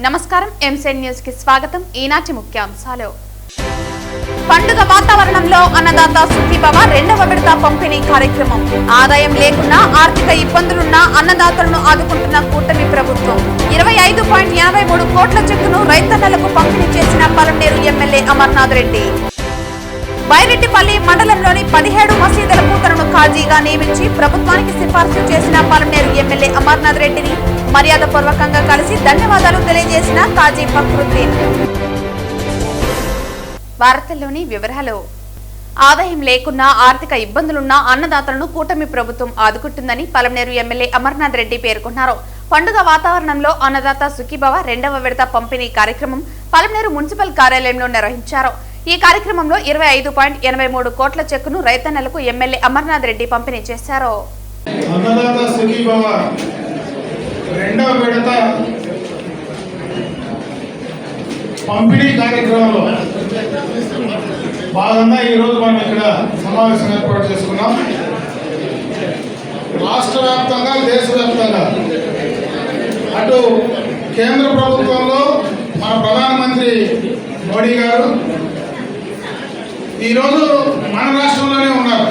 నమస్కారం ఎంసెన్ న్యూస్ కి స్వాగతం. ఈనాటి ముఖ్యాంశాలు. పండుగ వాతావరణంలో అన్నదాత సుఖీభవ రెండవ విడత పంపిణీ కార్యక్రమం. ఆదాయం లేకున్నా ఆర్థిక ఇబ్బందులున్న అన్నదాతలను ఆదుకుంటున్న కూటమి ప్రభుత్వం 25.83 కోట్ల చెక్కును రైతన్నలకు పంపిణీ చేసిన పలమనేరు ఎమ్మెల్యే అమర్నాథ్ రెడ్డి. బైరెడ్డిపల్లి మండలంలోని 17 మసీదులకు తనను కాజీగా నియమించి ప్రభుత్వానికి సిఫార్సు చేసిన పలమనేరు ఎమ్మెల్యే అమర్నాథ్ రెడ్డిని మర్యాదపూర్వకంగా కలిసి ధన్యవాదాలు తెలియజేసిన కాజీ ఫక్రుద్దీన్. వార్తల్లోని వివరాలు. ఆదాయం లేకున్నా ఆర్థిక ఇబ్బందులున్న అన్నదాతలను కూటమి ప్రభుత్వం ఆదుకుంటుందని పలమనేరు ఎమ్మెల్యే అమర్నాథ్ రెడ్డి పేర్కొన్నారు. పండుగ వాతావరణంలో అన్నదాత సుఖీభవ రెండవ విడత పంపిణీ కార్యక్రమం పలమనేరు మున్సిపల్ కార్యాలయంలో నిర్వహించారు. ఈ కార్యక్రమంలో 25.83 కోట్ల చెక్కును రైతన్నలకు ఎమ్మెల్యే అమర్నాథ్ రెడ్డి పంపిణీ చేశారు. అన్నదాత సుఖీభవ రెండవ విడత పంపిణీ కార్యక్రమంలో భాగంగా ఈరోజు మనం ఇక్కడ సమావేశం ఏర్పాటు చేసుకున్నాం. రాష్ట్ర వ్యాప్తంగా దేశవ్యాప్తంగా అటు కేంద్ర ప్రభుత్వంలో మన ప్రధానమంత్రి మోడీ గారు ఈరోజు మన రాష్ట్రంలోనే ఉన్నారు.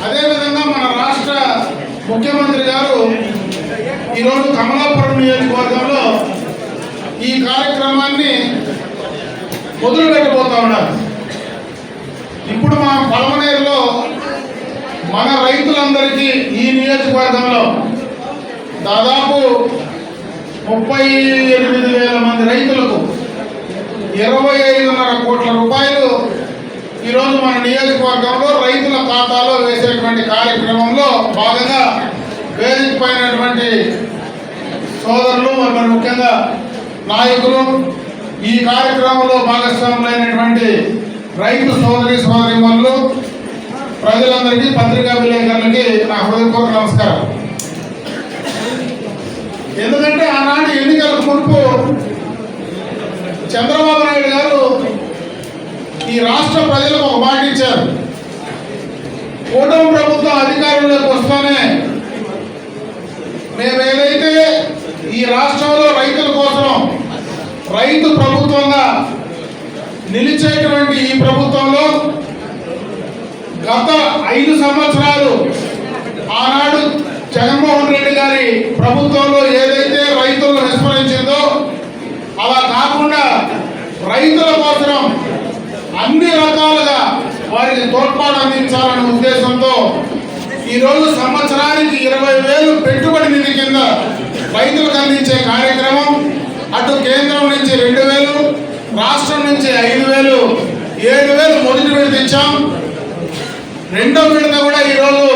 అదేవిధంగా మన రాష్ట్ర ముఖ్యమంత్రి గారు ఈరోజు కమలాపురం నియోజకవర్గంలో ఈ కార్యక్రమాన్ని మొదలుపెట్టబోతా ఉన్నారు. ఇప్పుడు మా పలమనేరులో మన రైతులందరికీ ఈ నియోజకవర్గంలో దాదాపు 38,000 మంది రైతులకు 25.5 కోట్ల రూపాయలు ఈరోజు మన నియోజకవర్గంలో రైతుల ఖాతాలో వేసేటువంటి కార్యక్రమంలో భాగంగా వేదికపైనటువంటి సోదరులు మరి ముఖ్యంగా నాయకులు ఈ కార్యక్రమంలో భాగస్వాములైనటువంటి రైతు సోదరీమణులు ప్రజలందరికీ పత్రికా విలేకరులకి నా హృదయపూర్వక నమస్కారం. ఎందుకంటే ఆనాడు ఎన్నికలకు మునుపు చంద్రబాబు నాయుడు గారు ఈ రాష్ట్ర ప్రజలకు ఒక మాట ఇచ్చారు. కూటమి ప్రభుత్వం అధికారంలోకి వస్తూనే మేము ఏదైతే ఈ రాష్ట్రంలో రైతుల కోసం రైతు ప్రభుత్వంగా నిలిచేటువంటి ఈ ప్రభుత్వంలో గత 5 సంవత్సరాలు ఆనాడు జగన్మోహన్ రెడ్డి గారి ప్రభుత్వంలో ఏదైతే రైతులను విస్మరించిందో అలా కాకుండా రైతుల కోసం అన్ని రకాలుగా వారికి తోడ్పాటు అందించాలనే ఉద్దేశంతో ఈరోజు సంవత్సరానికి 20,000 పెట్టుబడి నిధి కింద రైతులకు అందించే కార్యక్రమం అటు కేంద్రం నుంచి 2,000, రాష్ట్రం నుంచి 5,000, 7,000 మొదటి విడత ఇచ్చాం. రెండో విడత కూడా ఈరోజు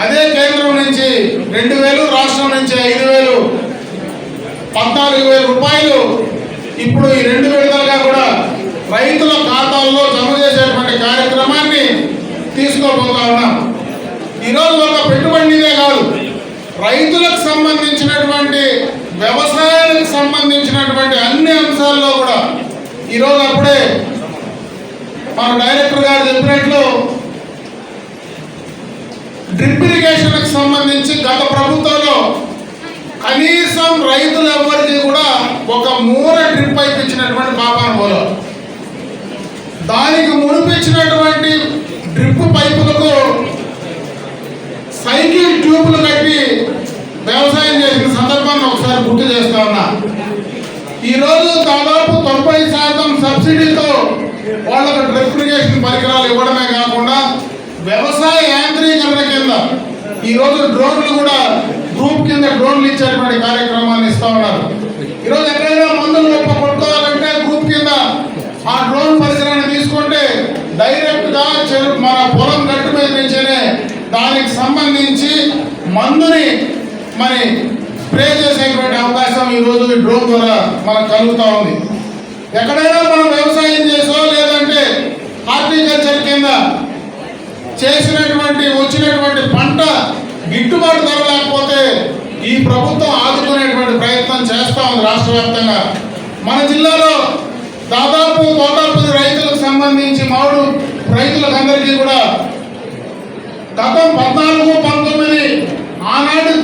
అదే కేంద్రం నుంచి 2,000, రాష్ట్రం నుంచి 5,000, 14,000 రూపాయలు ఇప్పుడు ఈ 2 విడతలుగా కూడా రైతుల ఖాతాల్లో జమ చేసేటువంటి కార్యక్రమాన్ని తీసుకోబోతా ఉన్నాం. ఈరోజు ఒక పెట్టుబడి నిధే కాదు, రైతులకు సంబంధించినటువంటి వ్యవసాయానికి సంబంధించినటువంటి అన్ని అంశాల్లో కూడా ఈరోజు అప్పుడే మన డైరెక్టర్ గారు చెప్పినట్లు డ్రిప్ ఇరిగేషన్కి సంబంధించి గత ప్రభుత్వంలో కనీసం రైతులు ఎవరికి కూడా ఒక మూర డ్రిప్ పైప్ ఇచ్చినటువంటి పాపాను పోలో దానికి మునిపించినటువంటి డ్రిప్ పైపులకు సైకిల్ ట్యూబ్లు కట్టి వ్యవసాయం చేసిన సందర్భాన్ని ఒకసారి గుర్తు చేస్తా ఉన్నా. ఈరోజు దాదాపు 90% సబ్సిడీతో వాళ్ళకు డ్రిప్ ఇరిగేషన్ పరికరాలు ఇవ్వడమే కాకుండా వ్యవసాయ యాంత్రీకరణ కింద ఈరోజు డ్రోన్లు కూడా గ్రూప్ కింద డ్రోన్లు ఇచ్చేటువంటి కార్యక్రమాన్ని ఇస్తా ఉన్నారు. ఈరోజు ఎక్కడైనా మందులు కొట్టుకోవాలంటే గ్రూప్ కింద ఆ డ్రోన్ పరికరాన్ని తీసుకుంటే డైరెక్ట్గా మన పొలం గట్టు మీద నుంచేనే దానికి సంబంధించి మందుని మరి స్ప్రే చేసేటువంటి అవకాశం ఈరోజు ఈ డ్రోన్ ద్వారా మనకు కలుగుతూ ఉంది. ఎక్కడైనా మనం వ్యవసాయం చేసో లేదంటే హార్టికల్చర్ కింద వచ్చినటువంటి పంట గిట్టుబాటు ధర లేకపోతే ఈ ప్రభుత్వం ఆదుకునేటువంటి ప్రయత్నం చేస్తూ ఉంది రాష్ట్ర వ్యాప్తంగా. మన జిల్లాలో దాదాపు 110 రైతులకు సంబంధించి మామిడి రైతులకు అందరికీ కూడా గతం 14-19 ఆనాడు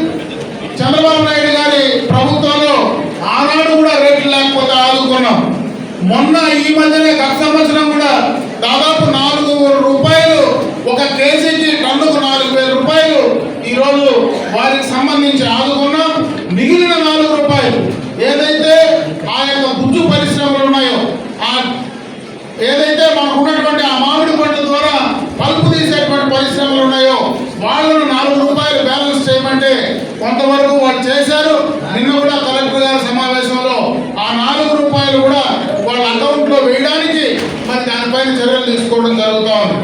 చంద్రబాబు నాయుడు గారి ప్రభుత్వంలో ఆనాడు మొన్న ఈ మధ్యనే గత సంవత్సరం కూడా దాదాపు 4 రూపాయలు ఒక కేజీకి, టన్నుకు 4,000 రూపాయలు ఈరోజు వారికి సంబంధించి ఆదుకున్నాం. మిగిలిన 4 రూపాయలు ఏదైతే ఆ యొక్క గుజ్జు పరిశ్రమలు ఉన్నాయో, ఏదైతే మనకు ఉన్నటువంటి ఆ మామిడి పండు ద్వారా పలుపు తీసేటువంటి పరిశ్రమలు ఉన్నాయో వాళ్ళను 4 రూపాయలు బ్యాలెన్స్ చేయమంటే కొంతవరకు వాళ్ళు చేశారు. నిన్న కూడా కలెక్టర్ గారి సమావేశంలో ఆ 4 రూపాయలు కూడా వాళ్ళ అకౌంట్లో వేయడానికి మరి దానిపైన చర్యలు తీసుకోవడం జరుగుతూ ఉంది.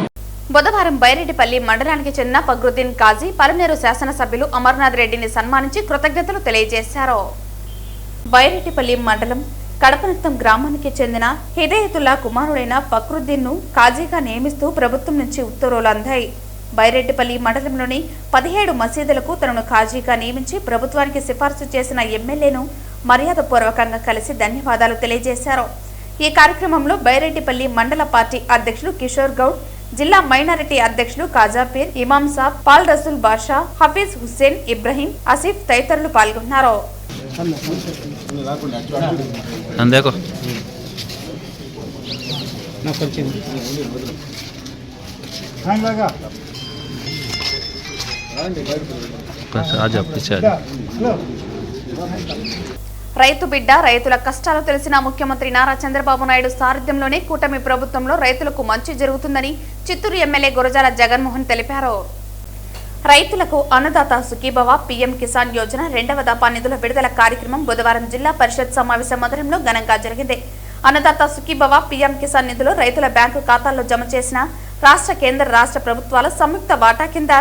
బుధవారం బైరెడ్డిపల్లి మండలానికి చెందిన ఫక్రుద్దీన్ కాజీ పలమనేరు శాసనసభ్యులు అమర్నాథ్ రెడ్డిని సన్మానించి కృతజ్ఞతలు తెలియజేశారు. బైరెడ్డిపల్లి మండలం కడపనత్తం గ్రామానికి చెందిన హిదయతుల్లా కుమారుడైన ఫక్రుద్దీన్ ను కాజీగా నియమిస్తూ ప్రభుత్వం నుంచి ఉత్తర్వులు అందాయి. బైరెడ్డిపల్లి మండలంలోని 17 మసీదులకు తనను కాజీగా నియమించి ప్రభుత్వానికి సిఫార్సు చేసిన ఎమ్మెల్యేను మర్యాదపూర్వకంగా కలిసి ధన్యవాదాలు తెలియజేశారు. ఈ కార్యక్రమంలో బైరెడ్డిపల్లి మండల పార్టీ అధ్యక్షులు కిషోర్ గౌడ్, జిల్లా మైనారిటీ అధ్యక్షులు కాజాపీర్, ఇమాం సాబ్, పాల్ రసూల్ బాషా, హఫీజ్ హుస్సేన్, ఇబ్రహీం, ఆసిఫ్ తదితరులు పాల్గొన్నారు. రైతు బిడ్డ, రైతుల కష్టాలు తెలిసిన ముఖ్యమంత్రి నారా చంద్రబాబు నాయుడు సారథ్యంలోనే కూటమి ప్రభుత్వంలో రైతులకు మంచి జరుగుతుందని చిత్తూరు ఎమ్మెల్యే గురజాల జగన్మోహన్ తెలిపారు. రైతులకు అన్నదాత సుఖీభవ పీఎం కిసాన్ యోజన 2వ దఫా నిధుల విడుదల కార్యక్రమం బుధవారం జిల్లా పరిషత్ సమావేశ మందిరంలో ఘనంగా జరిగింది. అన్నదాత సుఖీభవ పీఎం కిసాన్ నిధులు రైతుల బ్యాంకు ఖాతాల్లో జమ చేసిన రాష్ట్ర, కేంద్ర రాష్ట్ర ప్రభుత్వాల సంయుక్త వాటా కింద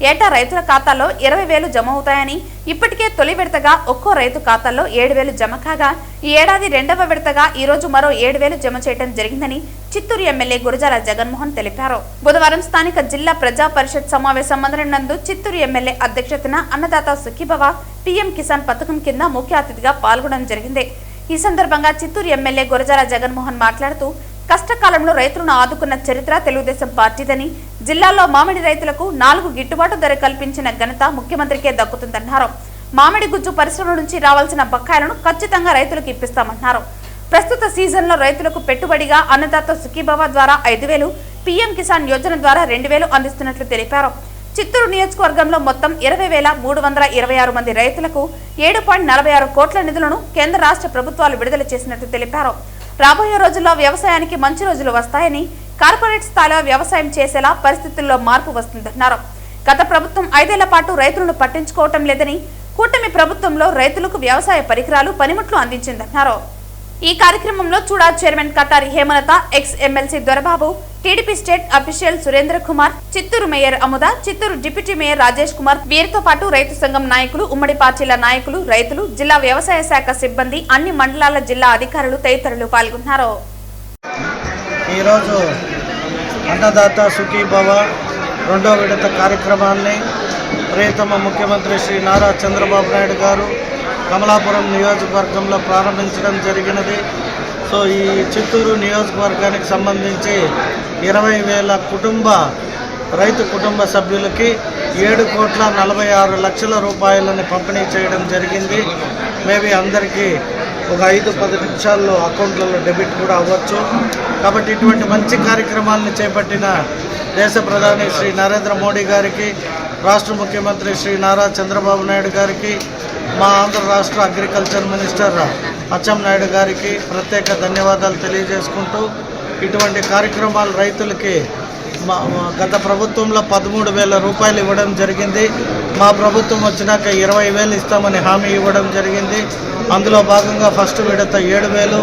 ఏటా రైతుల ఖాతాల్లో 20,000 జమ అవుతాయని, ఇప్పటికే తొలి విడతగా ఒక్కో రైతు ఖాతాల్లో 7,000 జమ కాగా ఈ ఏడాది 2వ విడతగా ఈ రోజు మరో 7,000 జమ చేయడం జరిగిందని చిత్తూరు ఎమ్మెల్యే గురజాల జగన్మోహన్ తెలిపారు. బుధవారం స్థానిక జిల్లా ప్రజా పరిషత్ సమావేశ మందిరం నందు చిత్తూరు ఎమ్మెల్యే అధ్యక్షతన అన్నదాత సుఖీభవ పీఎం కిసాన్ పథకం కింద ముఖ్య అతిథిగా పాల్గొనడం జరిగింది. ఈ సందర్భంగా చిత్తూరు ఎమ్మెల్యే గురజాల జగన్మోహన్ మాట్లాడుతూ కష్టకాలంలో రైతులను ఆదుకున్న చరిత్ర తెలుగుదేశం పార్టీదని, జిల్లాలో మామిడి రైతులకు 4 గిట్టుబాటు ధర కల్పించిన ఘనత ముఖ్యమంత్రికే దక్కుతుందన్నారు. మామిడి గుజ్జు పరిశ్రమల నుంచి రావాల్సిన బకాయిలను ఖచ్చితంగా రైతులకు ఇప్పిస్తామన్నారు. ప్రస్తుత సీజన్లో రైతులకు పెట్టుబడిగా అన్నదాత సుఖీభవ ద్వారా 5,000, పీఎం కిసాన్ యోజన ద్వారా 2,000 అందిస్తున్నట్లు తెలిపారు. చిత్తూరు నియోజకవర్గంలో మొత్తం 20,326 మంది రైతులకు 7.46 కోట్ల నిధులను కేంద్ర రాష్ట్ర ప్రభుత్వాలు విడుదల చేసినట్లు తెలిపారు. రాబోయే రోజుల్లో వ్యవసాయానికి మంచి రోజులు వస్తాయని, కార్పొరేట్ స్థాయిలో వ్యవసాయం చేసేలా పరిస్థితుల్లో మార్పు వస్తుందన్నారు. గత ప్రభుత్వం 5 ఏళ్ల పాటు రైతులను పట్టించుకోవటం లేదని, కూటమి ప్రభుత్వంలో రైతులకు వ్యవసాయ పరికరాలు, పనిముట్లు అందించిందన్నారు. ఈ కార్యక్రమంలో చూడా chairman Katari Hemalatha, X MLC Dorababu, TDP state official Surendra Kumar, Chittoor mayor Amuda, Chittoor deputy mayor Rajesh Kumar, వీరితో పాటు రైతు సంఘం నాయకులు, ఉమ్మడి పార్టీల నాయకులు, రైతులు, జిల్లా వ్యవసాయ శాఖ సిబ్బంది, అన్ని మండలాల జిల్లా అధికారులు తదితరులు పాల్గొన్నారు. ఈరోజు అన్నదాత సుఖీభవ 2వ విడత కార్యక్రమాన్ని ప్రియతమ ముఖ్యమంత్రి శ్రీ నారా చంద్రబాబు నాయుడు గారు కమలాపురం నియోజకవర్గంలో ప్రారంభించడం జరిగినది. సో ఈ చిత్తూరు నియోజకవర్గానికి సంబంధించి 20,000 రైతు కుటుంబ సభ్యులకి 7,46,00,000 రూపాయలని పంపిణీ చేయడం జరిగింది. మేబీ అందరికీ ఒక 5-10 నిమిషాల్లో అకౌంట్లలో డెబిట్ కూడా అవ్వచ్చు. కాబట్టి ఇటువంటి మంచి కార్యక్రమాలను చేపట్టిన దేశ ప్రధాని శ్రీ నరేంద్ర మోడీ గారికి, రాష్ట్ర ముఖ్యమంత్రి శ్రీ నారా చంద్రబాబు నాయుడు గారికి, మా ఆంధ్ర రాష్ట్ర అగ్రికల్చర్ మినిస్టర్ అచ్చెన్నాయుడు గారికి ప్రత్యేక ధన్యవాదాలు తెలియజేసుకుంటూ, ఇటువంటి కార్యక్రమాలు రైతులకి గత ప్రభుత్వంలో 13,000 రూపాయలు ఇవ్వడం జరిగింది. మా ప్రభుత్వం వచ్చినాక 20,000 ఇస్తామని హామీ ఇవ్వడం జరిగింది. అందులో భాగంగా ఫస్ట్ విడత 7,000,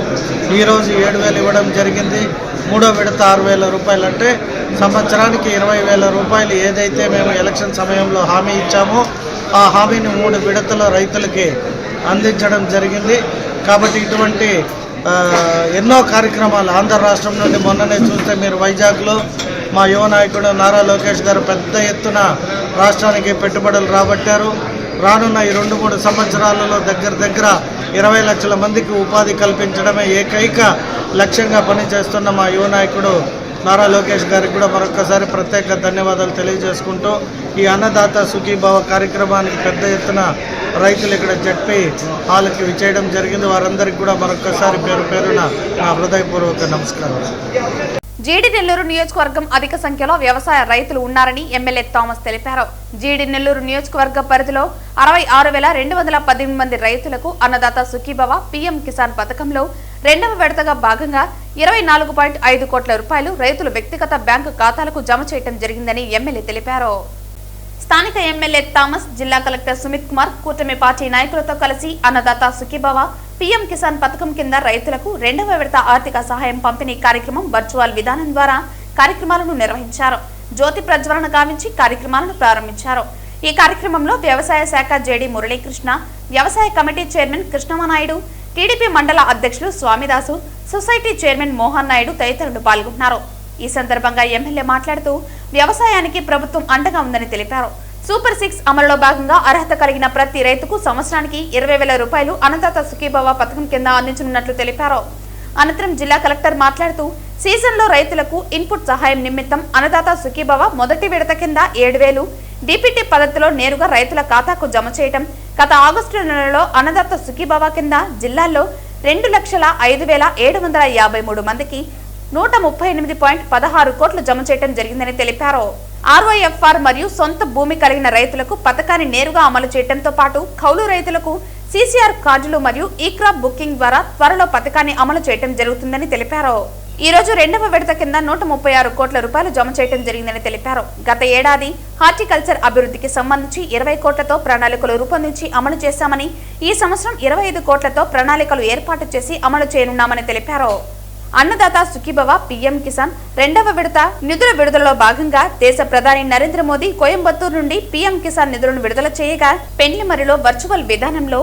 ఈరోజు 7,000 ఇవ్వడం జరిగింది. 3వ విడత 6,000 రూపాయలు, అంటే సంవత్సరానికి 20,000 రూపాయలు ఏదైతే మేము ఎలక్షన్ సమయంలో హామీ ఇచ్చామో ఆ హామీని 3 విడతల రైతులకి అందించడం జరిగింది. కాబట్టి ఇటువంటి ఎన్నో కార్యక్రమాలు ఆంధ్ర రాష్ట్రం నుండి మొన్ననే చూస్తే మీరు వైజాగ్లో మా యువ నాయకుడు నారా లోకేష్ గారు పెద్ద ఎత్తున రాష్ట్రానికి పెట్టుబడులు రాబట్టారు. రానున్న ఈ 2-3 సంవత్సరాలలో దగ్గర 20 లక్షల మందికి ఉపాధి కల్పించడమే ఏకైక లక్ష్యంగా పనిచేస్తున్న మా యువ నాయకుడు నారా లోకేష్ గారికి కూడా మరొకసారి ప్రత్యేక ధన్యవాదాలు తెలియజేసుకుంటూ ఈ అన్నదాత సుఖీభావ కార్యక్రమానికి పెద్ద ఎత్తున రైతులు ఇక్కడ జడ్పీ హాల్కి విచ్చేయడం జరిగింది. వారందరికీ కూడా మరొకసారి పేరు పేరున నా హృదయపూర్వక నమస్కారం. జీడి నెల్లూరు నియోజకవర్గం అధిక సంఖ్యలో వ్యవసాయ రైతులు ఉన్నారని ఎమ్మెల్యే థామస్ తెలిపారు. జీడి నెల్లూరు నియోజకవర్గ పరిధిలో 66,218 మంది రైతులకు అన్నదాత సుఖీభవ పీఎం కిసాన్ పథకంలో రెండవ విడతగా భాగంగా 24.5 కోట్ల రూపాయలు రైతులు వ్యక్తిగత బ్యాంకు ఖాతాలకు జమ చేయడం జరిగిందని ఎమ్మెల్యే తెలిపారు. స్థానిక ఎమ్మెల్యే థామస్, జిల్లా కలెక్టర్ సుమిత్ కుమార్ కూటమి పార్టీ నాయకులతో కలిసి అన్నదాత సుఖీభవ పీఎం కిసాన్ పథకం కింద రైతులకు రెండవ విడత ఆర్థిక సహాయం పంపిణీ కార్యక్రమం వర్చువల్ విధానం ద్వారా కార్యక్రమాలను నిర్వహించారు. జ్యోతి ప్రజ్వలన గావించి కార్యక్రమాలను ప్రారంభించారు. ఈ కార్యక్రమంలో వ్యవసాయ శాఖ జేడీ మురళీకృష్ణ, వ్యవసాయ కమిటీ చైర్మన్ కృష్ణమనాయుడు, టీడీపీ మండల అధ్యక్షులు స్వామిదాసు, సొసైటీ చైర్మన్ మోహన్ నాయుడు తదితరులు పాల్గొన్నారు. ఈ సందర్భంగా ఎమ్మెల్యే మాట్లాడుతూ వ్యవసాయానికి ప్రభుత్వం అండగా ఉందని తెలిపారు. సూపర్ 6 అమలులో భాగంగా అర్హత కలిగిన ప్రతి రైతుకు సంవత్సరానికి 20,000 రూపాయలు అన్నదాత సుఖీభవ పథకం కింద అందించనున్నట్లు తెలిపారు. అనంతరం జిల్లా కలెక్టర్ మాట్లాడుతూ సీజన్లో రైతులకు ఇన్పుట్ సహాయం నిమిత్తం అన్నదాత సుఖీభవ మొదటి విడత కింద 7,000 డీపీటీ పద్ధతిలో నేరుగా రైతుల ఖాతాకు జమ చేయడం, గత ఆగస్టు నెలలో అన్నదాత సుఖీభవ కింద జిల్లాల్లో 2,05,753 మందికి 138.16 కోట్లు జమ చేయడం జరిగిందని తెలిపారు. ఆర్వైఎఫ్ఆర్ మరియు సొంత భూమి కలిగిన రైతులకు పథకాన్ని నేరుగా అమలు చేయడంతో పాటు కౌలు రైతులకు సీసీఆర్ కార్డులు మరియు ఈ క్రాప్ బుకింగ్ ద్వారా త్వరలో పథకాన్ని అమలు చేయడం జరుగుతుందని తెలిపారు. ఈ రోజు రెండవ విడత కింద 136 కోట్ల రూపాయలు జమ చేయడం జరిగిందని తెలిపారు. గత ఏడాది హార్టికల్చర్ అభివృద్ధికి సంబంధించి 20 కోట్లతో ప్రణాళికలు రూపొందించి అమలు చేశామని, ఈ సంవత్సరం 25 కోట్లతో ప్రణాళికలు ఏర్పాటు చేసి అమలు చేయనున్నామని తెలిపారు. అన్నదాత సుఖీభవ పీఎం కిసాన్ రెండవ విడత నిధుల విడుదలలో భాగంగా దేశ ప్రధాని నరేంద్ర మోదీ కోయంబత్తూరు నుండి పీఎం కిసాన్ నిధులను విడుదల చేయగా పెండ్లిమరిలో వర్చువల్ విధానంలో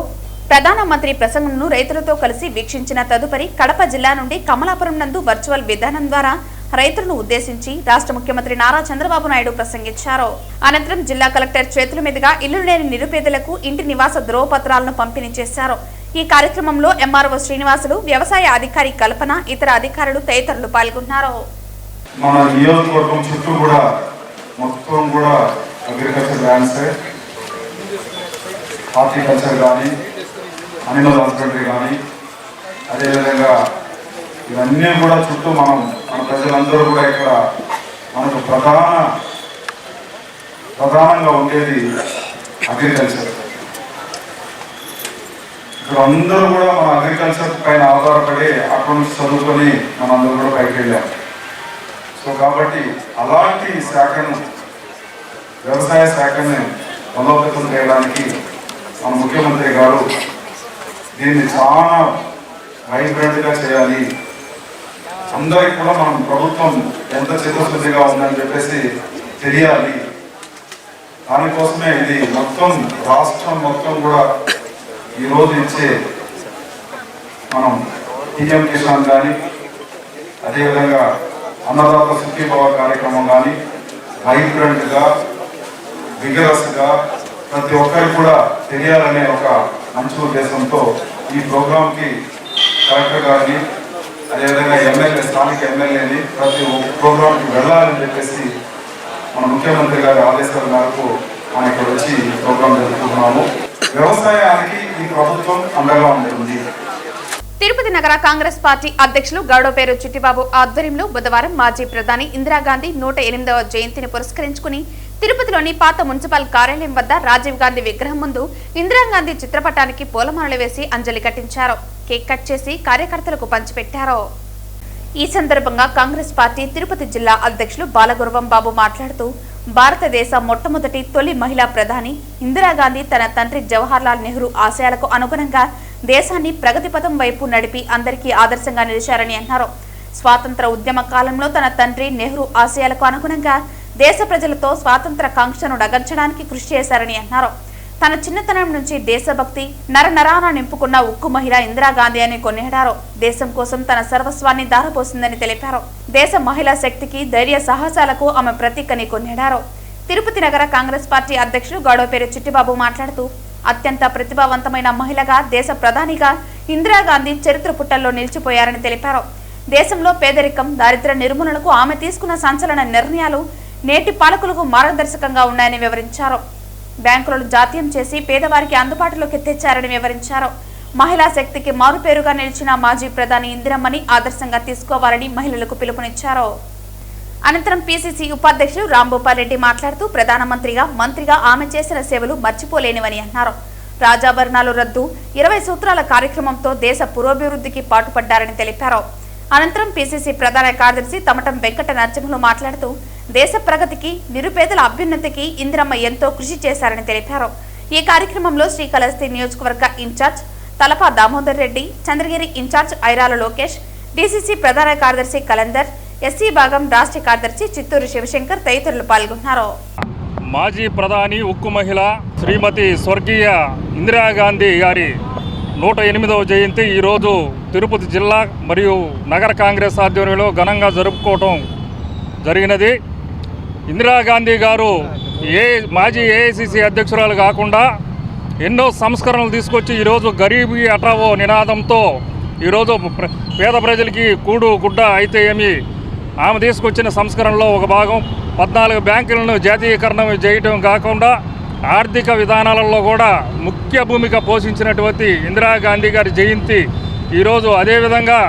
ప్రధానమంత్రి ప్రసంగంను రైతులతో కలిసి వీక్షించిన తదుపరి కడప జిల్లా నుండి కమలాపురం నందు వర్చువల్ విధానం ద్వారా రైతులను ఉద్దేశించి రాష్ట్ర ముఖ్యమంత్రి నారా చంద్రబాబు నాయుడు ప్రసంగించారు. అనంతరం జిల్లా కలెక్టర్ చేతుల మీదుగా ఇల్లు లేని నిరుపేదలకు ఇంటి నివాస ధ్రువపత్రాలను పంపిణీ చేశారు. ఈ కార్యక్రమంలో ఎంఆర్ఓ శ్రీనివాసులు, వ్యవసాయ అధికారి కల్పన, ఇతర అధికారులు తదితరులు పాల్గొన్నారు. మన నియోజకవర్గం చుట్టూ కూడా మొత్తం కూడా అగ్రికల్చర్ ల్యాండ్స్, హార్టికల్చర్ కానీ, అనిమల్ హస్బెండరీ కానీ, అదేవిధంగా ఇవన్నీ కూడా చుట్టూ మన ప్రజలందరూ కూడా ఇక్కడ మనకు ప్రధానంగా ఉండేది అగ్రికల్చర్. ఇక్కడ అందరూ కూడా మన అగ్రికల్చర్ పైన ఆధారపడి అక్కడ నుంచి చదువుకొని మనందరూ కూడా పైకి వెళ్ళాం. సో కాబట్టి అలాంటి శాఖను, వ్యవసాయ శాఖని బలోపేతం చేయడానికి మన ముఖ్యమంత్రి గారు దీన్ని చాలా వైబ్రెంట్గా చేయాలి, అందరికి కూడా మనం ప్రభుత్వం ఎంత చిత్తశుద్ధిగా ఉందని చెప్పేసి తెలియాలి. దానికోసమే ఇది మొత్తం రాష్ట్రం మొత్తం కూడా ఈరోజు ఇచ్చే మనం పీఎం కిసాన్ కానీ, అదేవిధంగా అన్నదాత సుఖీభవ కార్యక్రమం కానీ వైబ్రెంట్గా, విగరస్గా ప్రతి ఒక్కరికి కూడా తెలియాలనే ఒక మంచి ఉద్దేశంతో ఈ ప్రోగ్రాంకి కలెక్టర్ గారిని, అదేవిధంగా ఎమ్మెల్యే, స్థానిక ఎమ్మెల్యేని ప్రతి ప్రోగ్రాంకి వెళ్ళాలని చెప్పేసి మన ముఖ్యమంత్రి గారి ఆదేశాల మేరకు మనం ఇక్కడ వచ్చి ఈ ప్రోగ్రాం జరుపుకుంటున్నాము. వ్యవసాయానికి ఈ ప్రభుత్వం అండగా ఉంటుంది. తిరుపతి నగర కాంగ్రెస్ పార్టీ అధ్యక్షులు గౌడపేరు చిట్టిబాబు ఆధ్వర్యంలో బుధవారం మాజీ ప్రధాని ఇందిరాగాంధీ 108వ జయంతిని పురస్కరించుకుని తిరుపతిలోని పాత మున్సిపల్ కార్యాలయం వద్ద రాజీవ్ గాంధీ విగ్రహం ముందు ఇందిరాగాంధీ చిత్రపటానికి పూలమాలలు వేసి అంజలి ఘటించారు. కేక్ కట్ చేసి కార్యకర్తలకు పంచిపెట్టారు. ఈ సందర్భంగా కాంగ్రెస్ పార్టీ తిరుపతి జిల్లా అధ్యక్షులు బాలగురవం బాబు మాట్లాడుతూ భారతదేశ మొట్టమొదటి తొలి మహిళా ప్రధాని ఇందిరాగాంధీ తన తండ్రి జవహర్లాల్ నెహ్రూ ఆశయాలకు అనుగుణంగా దేశాన్ని ప్రగతిపథం వైపు నడిపి అందరికీ ఆదర్శంగా నిలిచారని అన్నారు. స్వాతంత్ర ఉద్యమ కాలంలో తన తండ్రి నెహ్రూ ఆశయాలకు అనుగుణంగా దేశ ప్రజలతో స్వాతంత్ర కాంక్షను డగర్చడానికి కృషి చేశారని అన్నారు. తన చిన్నతనం నుంచి దేశభక్తి నరనరాన నింపుకున్న ఉక్కు మహిళ ఇందిరాగాంధీ అని కొనియాడారు. దేశం కోసం తన సర్వస్వాన్ని దారపోసిందని తెలిపారు. దేశ మహిళా శక్తికి, ధైర్య సాహసాలకు ఆమె ప్రతీకని కొనియాడారు. తిరుపతి నగర కాంగ్రెస్ పార్టీ అధ్యక్షులు గౌడపేరు చిట్టిబాబు మాట్లాడుతూ అత్యంత ప్రతిభావంతమైన మహిళగా, దేశ ప్రధానిగా ఇందిరాగాంధీ చరిత్ర పుటల్లో నిలిచిపోయారని తెలిపారు. దేశంలో పేదరికం, దారిద్ర్య నిర్మూలనకు ఆమె తీసుకున్న సంచలన నిర్ణయాలు నేటి పాలకులకు మార్గదర్శకంగా ఉన్నాయని వివరించారు. బ్యాంకులను జాతీయం చేసి పేదవారికి అందుబాటులోకి తెచ్చారని వివరించారు. మహిళా శక్తికి మారుపేరుగా నిలిచిన మాజీ ప్రధాని ఇందిరమ్మని ఆదర్శంగా తీసుకోవాలని మహిళలకు పిలుపునిచ్చారు. అనంతరం పీసీసీ ఉపాధ్యక్షుడు రాంభూపాల్ రెడ్డి మాట్లాడుతూ ప్రధానమంత్రిగా, మంత్రిగా ఆమె చేసిన సేవలు మర్చిపోలేనివని అన్నారు. రాజాభరణాలు రద్దు, 20 సూత్రాల కార్యక్రమంతో దేశ పురోభివృద్ధికి పాటుపడ్డారని తెలిపారు. అనంతరం పీసీసీ ప్రధాన కార్యదర్శి తమటం వెంకట నరసింహులు మాట్లాడుతూ దేశ ప్రగతికి, నిరుపేదల అభ్యున్నతికి ఇందిరమ్మ ఎంతో కృషి చేశారని తెలిపారు. ఈ కార్యక్రమంలో శ్రీకాళహస్తి నియోజకవర్గ in charge Talapa Damodar Reddy, Chandragiri in charge Airala Lokesh, DCC ప్రధాన కార్యదర్శి కలందర్, ఎస్సీ భాగం రాష్ట్ర కార్యదర్శి చిత్తూరు శివశంకర్ తదితరులు పాల్గొన్నారు. మాజీ ప్రధాని, ఉక్కు మహిళ శ్రీమతి స్వర్గీయ ఇందిరాగాంధీ గారి 108వ జయంతి ఈరోజు తిరుపతి జిల్లా మరియు నగర కాంగ్రెస్ ఆధ్వర్యంలో ఘనంగా జరుపుకోవటం జరిగినది. ఇందిరాగాంధీ గారు మాజీ ఏఐసిసి అధ్యక్షురాలు కాకుండా ఎన్నో సంస్కరణలు తీసుకొచ్చి ఈరోజు గరీబీ హఠావో నినాదంతో ఈరోజు పేద ప్రజలకి కూడు గుడ్డ అయితే ఏమి ఆమె తీసుకొచ్చిన సంస్కరణలో ఒక భాగం 14 బ్యాంకులను జాతీయకరణం చేయటం కాకుండా ఆర్థిక విధానాలలో కూడా ముఖ్య భూమిక పోషించినటువంటి ఇందిరాగాంధీ గారి జయంతి ఈరోజు. అదేవిధంగా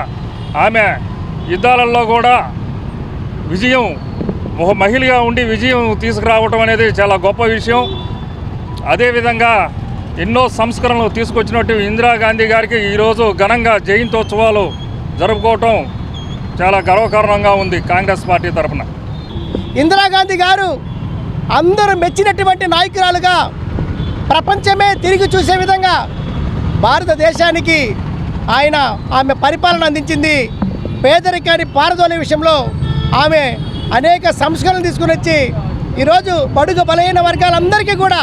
ఆమె యుద్ధాలలో కూడా విజయం, ఒక మహిళగా ఉండి విజయం తీసుకురావటం అనేది చాలా గొప్ప విషయం. అదేవిధంగా ఎన్నో సంస్కరణలు తీసుకొచ్చినట్టు ఇందిరాగాంధీ గారికి ఈరోజు ఘనంగా జయంతోత్సవాలు జరుపుకోవటం చాలా గర్వకారణంగా ఉంది కాంగ్రెస్ పార్టీ తరఫున. ఇందిరాగాంధీ గారు అందరూ మెచ్చినటువంటి నాయకురాలుగా ప్రపంచమే తిరిగి చూసే విధంగా భారతదేశానికి ఆమె పరిపాలన అందించింది. పేదరికాన్ని పారదోలే విషయంలో ఆమె అనేక సంస్కరణలు తీసుకుని వచ్చి ఈరోజు బడుగు బలహీన వర్గాలందరికీ కూడా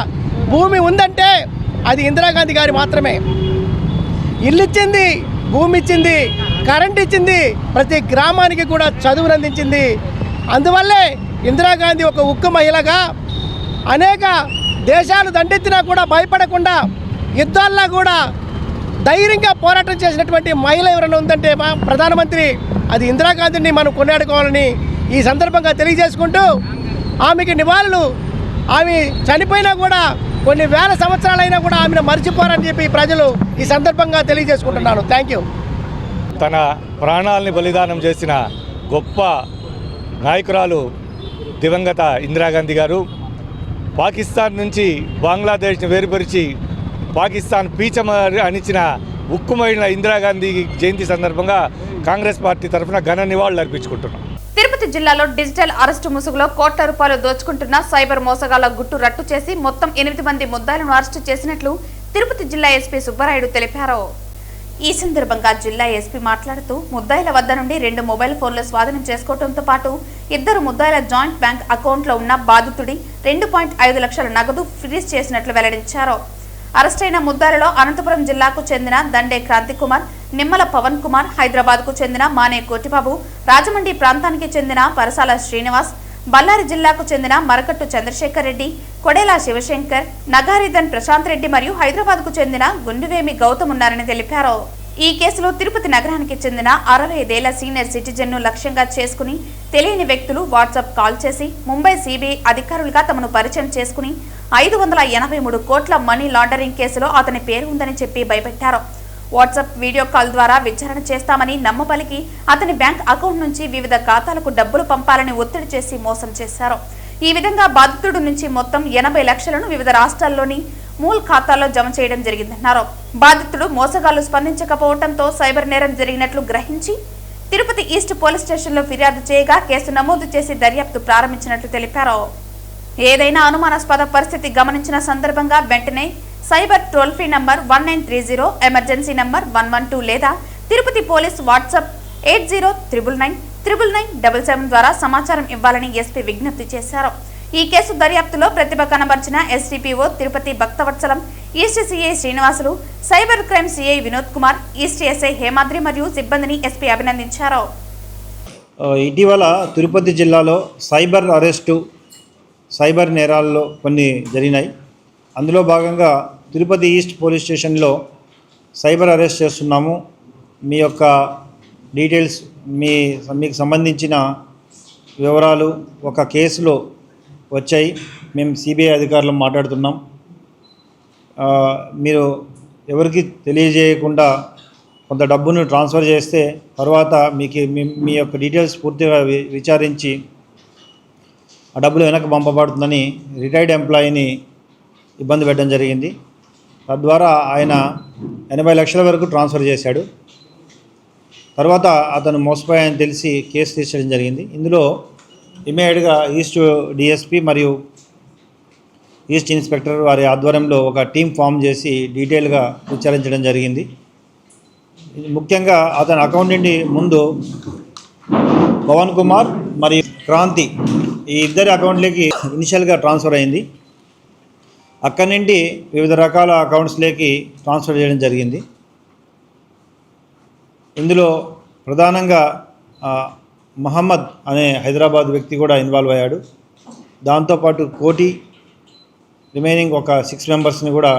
భూమి ఉందంటే అది ఇందిరాగాంధీ గారి మాత్రమే. ఇల్లు ఇచ్చింది, భూమి ఇచ్చింది, కరెంట్ ఇచ్చింది, ప్రతి గ్రామానికి కూడా చదువును అందించింది. అందువల్లే ఇందిరాగాంధీ ఒక ఉక్కు మహిళగా అనేక దేశాలు దండెత్తినా కూడా భయపడకుండా యుద్ధాల్లో కూడా ధైర్యంగా పోరాటం చేసినటువంటి మహిళ ఎవరైనా ఉందంటే ప్రధానమంత్రి అది ఇందిరాగాంధీని మనం కొనియాడుకోవాలని ఈ సందర్భంగా తెలియజేసుకుంటూ ఆమెకి నివాళులు, ఆమె చనిపోయినా కూడా కొన్ని వేల సంవత్సరాలైనా కూడా ఆమెను మర్చిపోరని చెప్పి ప్రజలు ఈ సందర్భంగా తెలియజేసుకుంటున్నాను. Thank you. తన ప్రాణాలని బలిదానం చేసిన గొప్ప నాయకురాలు దివంగత ఇందిరాగాంధీ గారు పాకిస్తాన్ నుంచి బంగ్లాదేశ్ని వేరుపరిచి పాకిస్తాన్ పీచమ అనిచిన ఉక్కు మహిళ ఇందిరాగాంధీ జయంతి సందర్భంగా కాంగ్రెస్ పార్టీ తరఫున ఘన నివాళులు అర్పించుకుంటున్నాం. తిరుపతి జిల్లాలో డిజిటల్ అరెస్టు ముసుగులో కోట్ల రూపాయలు దోచుకుంటున్న సైబర్ మోసగాళ్ల గుట్టు రట్టు చేసి మొత్తం 8 మంది ముద్దాయిలను అరెస్టు చేసినట్లు తిరుపతి జిల్లా ఎస్పీ సుబ్బరాయుడు తెలిపారు. ఈ సందర్భంగా జిల్లా ఎస్పీ మాట్లాడుతూ ముద్దాయిల వద్ద నుండి 2 మొబైల్ ఫోన్లు స్వాధీనం చేసుకోవడంతో పాటు 2 ముద్దాయిల జాయింట్ బ్యాంక్ అకౌంట్లో ఉన్న బాధితుడి 2.5 లక్షల నగదు ఫ్రీజ్ చేసినట్లు వెల్లడించారు. అరెస్టైన ముద్దాయిలలో అనంతపురం జిల్లాకు చెందిన దండే క్రాంతి కుమార్, నిమ్మల పవన్ కుమార్, హైదరాబాద్కు చెందిన మానే కోటిబాబు, రాజమండ్రి ప్రాంతానికి చెందిన పరసాల శ్రీనివాస్, బళ్ళారి జిల్లాకు చెందిన మరకట్టు చంద్రశేఖర్ రెడ్డి, కొడేలా శివశంకర్, నగారిధన్ ప్రశాంత్ రెడ్డి మరియు హైదరాబాద్కు చెందిన గుండువేమి గౌతమ్ ఉన్నారని తెలిపారు. ఈ కేసులో తిరుపతి నగరానికి చెందిన 65 ఏళ్ల సీనియర్ సిటిజన్ను లక్ష్యంగా చేసుకుని తెలియని వ్యక్తులు వాట్సాప్ కాల్ చేసి ముంబై సిబిఐ అధికారులుగా తమను పరిచయం చేసుకుని 583 కోట్ల మనీ లాండరింగ్ కేసులో అతని పేరు ఉందని చెప్పి భయపెట్టారు. వాట్సాప్ వీడియో కాల్ ద్వారా విచారణ చేస్తామని నమ్మబలికి అతని బ్యాంక్ అకౌంట్ నుంచి వివిధ ఖాతాలకు డబ్బులు పంపాలని ఒత్తిడి చేసి మోసం చేశారు. ఈ విధంగా బాధితుడి నుంచి మొత్తం 80 లక్షలను వివిధ రాష్ట్రాల్లోని మూల్ ఖాతాల్లో జమ చేయడం జరిగిందన్నారు. బాధితుడు మోసగాళ్లు స్పందించకపోవడంతో సైబర్ నేరం జరిగినట్లు గ్రహించి తిరుపతి ఈస్ట్ పోలీస్ స్టేషన్లో ఫిర్యాదు చేయగా కేసు నమోదు చేసి దర్యాప్తు ప్రారంభించినట్లు తెలిపారు. ఏదైనా అనుమానాస్పద పరిస్థితి గమనించిన సందర్భంగా వెంటనే cyber toll free number 1930, emergency number 112 లేదా తిరుపతి పోలీస్ వాట్సాప్ 80999977 ద్వారా సమాచారం ఇవ్వాలని ఎస్పీ విజ్ఞప్తి చేశారు. ఈ కేసు దర్యాప్తులో ప్రతిభ కనబర్చిన SDPO Tirupati Bhaktavatsalam, east CI Srinivasulu, cyber crime CI Vinod Kumar, east SI Hemadri మరియు సిబ్బందిని ఎస్పీ అభినందించారు. ఇటీవల తిరుపతి జిల్లాలో సైబర్ నేరాల్లో కొన్ని జరిగినాయి. అందులో భాగంగా తిరుపతి ఈస్ట్ పోలీస్ స్టేషన్లో సైబర్ అరెస్ట్ చేస్తున్నాము, మీ యొక్క డీటెయిల్స్ మీకు సంబంధించిన వివరాలు ఒక కేసులో వచ్చాయి. మేము సిబిఐ అధికారులు మాట్లాడుతున్నాం. మీరు ఎవరికి తెలియజేయకుండా కొంత డబ్బును ట్రాన్స్ఫర్ చేస్తే తర్వాత మీ యొక్క డీటెయిల్స్ పూర్తిగా విచారించి ఆ డబ్బులు వెనక్కి పంపబడుతుందని రిటైర్డ్ ఎంప్లాయీని ఇబ్బంది పెట్టడం జరిగింది. తద్వారా ఆయన 80 లక్షల వరకు ట్రాన్స్ఫర్ చేశాడు. తర్వాత అతను మోసపోయాయని తెలిసి కేసు తీర్చడం జరిగింది. ఇందులో ఇమీడియట్గా ఈస్ట్ డిఎస్పి మరియు ఈస్ట్ ఇన్స్పెక్టర్ వారి ఆధ్వర్యంలో ఒక టీం ఫామ్ చేసి డీటెయిల్గా విచారించడం జరిగింది. ముఖ్యంగా అతని అకౌంట్ నుండి ముందు పవన్ కుమార్ మరియు క్రాంతి ఈ ఇద్దరి అకౌంట్లోకి ఇనిషియల్గా ట్రాన్స్ఫర్ అయింది. అక్కడి నుండి వివిధ రకాల అకౌంట్స్లోకి ట్రాన్స్ఫర్ చేయడం జరిగింది. ఇందులో ప్రధానంగా మహమ్మద్ అనే హైదరాబాద్ వ్యక్తి కూడా ఇన్వాల్వ్ అయ్యాడు. దాంతోపాటు కోటి రిమైనింగ్ ఒక 6 మెంబర్స్ని కూడా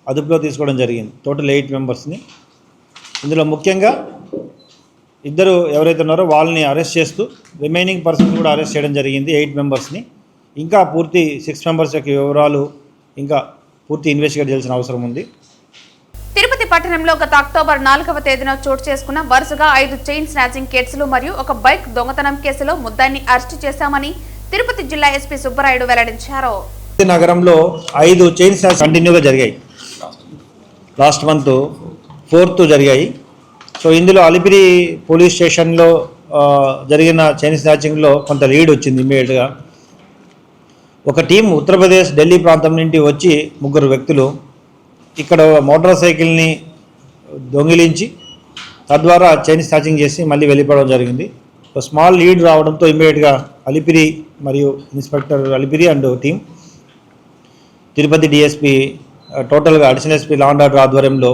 అదుపులో తీసుకోవడం జరిగింది. టోటల్ 8 మెంబర్స్ని. ఇందులో ముఖ్యంగా ఇద్దరు ఎవరైతే ఉన్నారో వాళ్ళని అరెస్ట్ చేస్తూ రిమైనింగ్ పర్సన్స్ కూడా అరెస్ట్ చేయడం జరిగింది 8 మెంబర్స్ని. ఇంకా పూర్తి 6 మెంబర్స్ యొక్క వివరాలు ఇంకా పూర్తి ఇన్వెస్టిగేట్ చేయాల్సిన అవసరం ఉంది. తిరుపతి పట్టణంలో గత అక్టోబర్ 4వ తేదీన చోటు చేసుకున్న వరుసగా 5 చైన్ స్నాచింగ్ కేసులు మరియు ఒక బైక్ దొంగతనం కేసులో ముద్దాయిని అరెస్టు చేశామని తిరుపతి జిల్లా ఎస్పీ సుబ్బరాయుడు వెల్లడించారు. నగరంలో 5 చైన్ స్నాచింగ్ కంటిన్యూగా జరిగాయి. లాస్ట్ మంత్ 4th జరిగాయి. సో ఇందులో అలిపిరి పోలీస్ స్టేషన్లో జరిగిన చైన్ స్నాచింగ్లో కొంత లీడ్ వచ్చింది. ఇమీడియట్గా ఒక టీం ఉత్తరప్రదేశ్ ఢిల్లీ ప్రాంతం నుండి వచ్చి 3 వ్యక్తులు ఇక్కడ మోటార్ సైకిల్ని దొంగిలించి తద్వారా చైన్ స్నాచింగ్ చేసి మళ్ళీ వెళ్ళిపోవడం జరిగింది. ఒక స్మాల్ లీడ్ రావడంతో ఇమీడియట్గా అలిపిరి మరియు inspector Alipiri and team Tirupati DSP టోటల్గా additional SP law and order ఆధ్వర్యంలో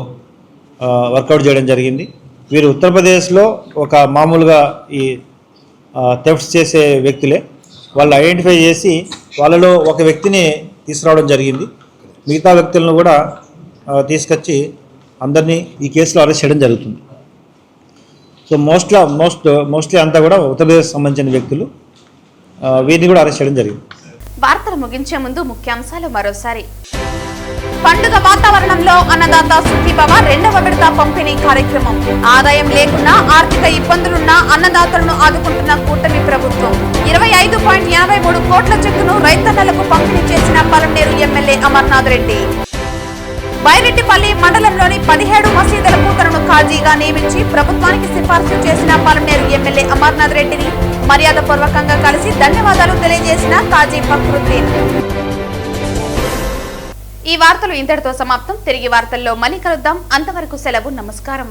వర్కౌట్ చేయడం జరిగింది. వీరు ఉత్తరప్రదేశ్లో ఒక మామూలుగా ఈ థెఫ్ట్స్ చేసే వ్యక్తులే. వాళ్ళు ఐడెంటిఫై చేసి వాళ్ళలో ఒక వ్యక్తిని తీసుకురావడం జరిగింది. మిగతా వ్యక్తులను కూడా తీసుకొచ్చి అందరినీ ఈ కేసులో అరెస్ట్ చేయడం జరుగుతుంది. సో మోస్ట్లీ అంతా కూడా ఉత్తరప్రదేశ్ సంబంధించిన వ్యక్తులు. వీరిని కూడా అరెస్ట్ చేయడం జరిగింది. వార్తలు ముగించే ముందు ముఖ్యాంశాలు మరోసారి. పండుగ వాతావరణంలో అన్నదాత సుఖీభవ 2వ విడత పంపిణీ కార్యక్రమం. ఆదాయం లేకున్నా ఆర్థిక ఇబ్బందులున్నా అన్నదాతలను ఆదుకుంటున్న కూటమి ప్రభుత్వం. 25.83 కోట్ల చెక్కును రైతన్నలకు పంపిణీ చేసిన పలమనేరు ఎమ్మెల్యే అమర్నాథ్ రెడ్డి. బైరెడ్డిపల్లి మండలంలోని 17 మసీదుల కూతలను కాజీగా నియమించి ప్రభుత్వానికి సిఫార్సు చేసిన పలమనేరు ఎమ్మెల్యే అమర్నాథ్ రెడ్డిని మర్యాదపూర్వకంగా కలిసి ధన్యవాదాలు తెలియజేసిన కాజీ ఫక్రుద్దీన్. ఈ వార్తలు ఇంతటితో సమాప్తం. తిరిగి వార్తల్లో మళ్ళీ కలుద్దాం. అంతవరకు సెలవు. నమస్కారం.